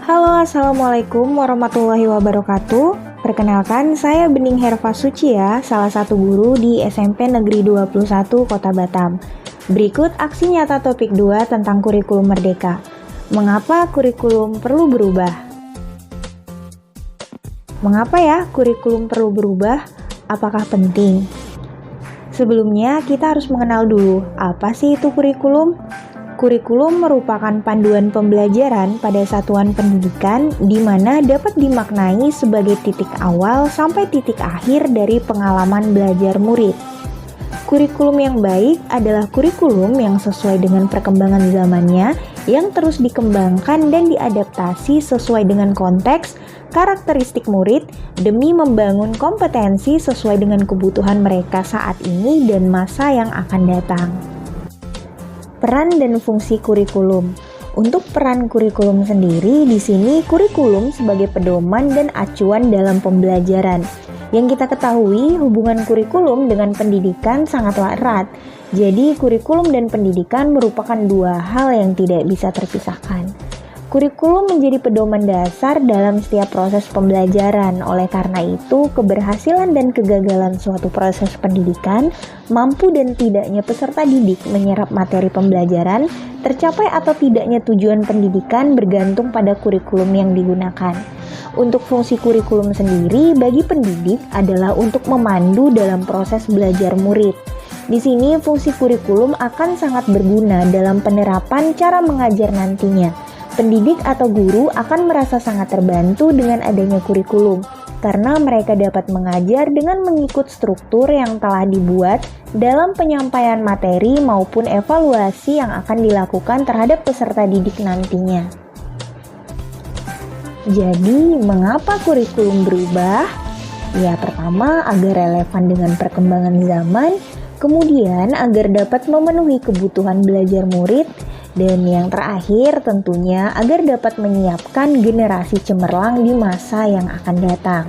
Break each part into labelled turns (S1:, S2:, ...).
S1: Halo, Assalamualaikum warahmatullahi wabarakatuh. Perkenalkan, saya Bening Herva Sucia, salah satu guru di SMP Negeri 21 Kota Batam. Berikut aksi nyata topik 2 tentang kurikulum merdeka. Mengapa kurikulum perlu berubah? Mengapa ya kurikulum perlu berubah? Apakah penting? Sebelumnya, kita harus mengenal dulu, apa sih itu kurikulum? Kurikulum merupakan panduan pembelajaran pada satuan pendidikan di mana dapat dimaknai sebagai titik awal sampai titik akhir dari pengalaman belajar murid. Kurikulum yang baik adalah kurikulum yang sesuai dengan perkembangan zamannya, yang terus dikembangkan dan diadaptasi sesuai dengan konteks, karakteristik murid, demi membangun kompetensi sesuai dengan kebutuhan mereka saat ini dan masa yang akan datang. Peran dan fungsi kurikulum. Untuk peran kurikulum sendiri, di sini kurikulum sebagai pedoman dan acuan dalam pembelajaran. Yang kita ketahui, hubungan kurikulum dengan pendidikan sangatlah erat. Jadi, kurikulum dan pendidikan merupakan dua hal yang tidak bisa terpisahkan. Kurikulum menjadi pedoman dasar dalam setiap proses pembelajaran. Oleh karena itu, keberhasilan dan kegagalan suatu proses pendidikan, mampu dan tidaknya peserta didik menyerap materi pembelajaran, tercapai atau tidaknya tujuan pendidikan bergantung pada kurikulum yang digunakan. Untuk fungsi kurikulum sendiri bagi pendidik adalah untuk memandu dalam proses belajar murid. Di sini fungsi kurikulum akan sangat berguna dalam penerapan cara mengajar nantinya. Pendidik atau guru akan merasa sangat terbantu dengan adanya kurikulum, karena mereka dapat mengajar dengan mengikut struktur yang telah dibuat dalam penyampaian materi maupun evaluasi yang akan dilakukan terhadap peserta didik nantinya. Jadi, mengapa kurikulum berubah? Ya, pertama, agar relevan dengan perkembangan zaman, kemudian agar dapat memenuhi kebutuhan belajar murid, dan yang terakhir tentunya agar dapat menyiapkan generasi cemerlang di masa yang akan datang.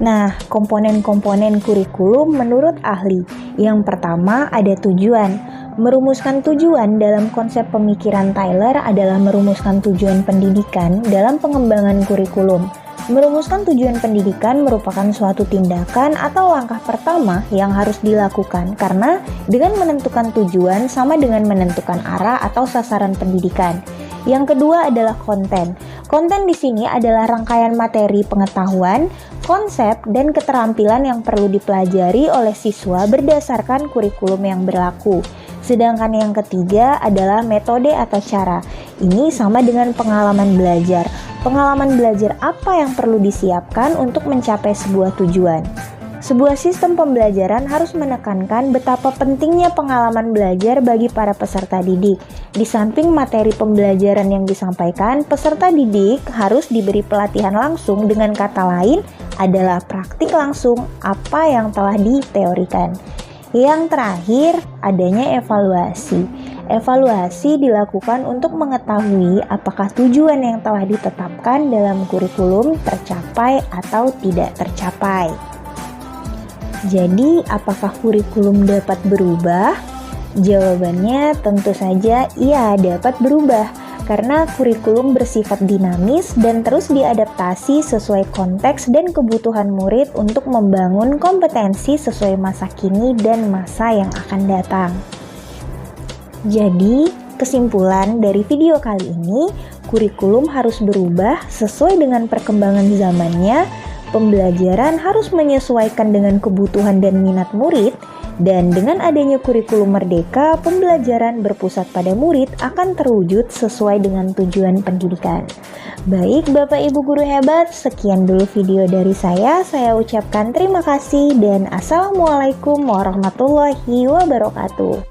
S1: Nah, komponen-komponen kurikulum menurut ahli. Yang pertama ada tujuan. Merumuskan tujuan dalam konsep pemikiran Tyler adalah merumuskan tujuan pendidikan dalam pengembangan kurikulum. Merumuskan tujuan pendidikan merupakan suatu tindakan atau langkah pertama yang harus dilakukan karena dengan menentukan tujuan sama dengan menentukan arah atau sasaran pendidikan. Yang kedua adalah konten. Konten di sini adalah rangkaian materi pengetahuan, konsep, dan keterampilan yang perlu dipelajari oleh siswa berdasarkan kurikulum yang berlaku. Sedangkan yang ketiga adalah metode atau cara. Ini sama dengan pengalaman belajar. Pengalaman belajar apa yang perlu disiapkan untuk mencapai sebuah tujuan. Sebuah sistem pembelajaran harus menekankan betapa pentingnya pengalaman belajar bagi para peserta didik. Di samping materi pembelajaran yang disampaikan, peserta didik harus diberi pelatihan langsung, dengan kata lain adalah praktik langsung apa yang telah diteorikan. Yang terakhir, adanya evaluasi. Evaluasi dilakukan untuk mengetahui apakah tujuan yang telah ditetapkan dalam kurikulum tercapai atau tidak tercapai. Jadi, apakah kurikulum dapat berubah? Jawabannya tentu saja iya, dapat berubah. Karena kurikulum bersifat dinamis dan terus diadaptasi sesuai konteks dan kebutuhan murid untuk membangun kompetensi sesuai masa kini dan masa yang akan datang. Jadi, kesimpulan dari video kali ini, kurikulum harus berubah sesuai dengan perkembangan zamannya, pembelajaran harus menyesuaikan dengan kebutuhan dan minat murid, dan dengan adanya kurikulum merdeka, pembelajaran berpusat pada murid akan terwujud sesuai dengan tujuan pendidikan. Baik Bapak Ibu Guru hebat, sekian dulu video dari saya ucapkan terima kasih dan Assalamualaikum warahmatullahi wabarakatuh.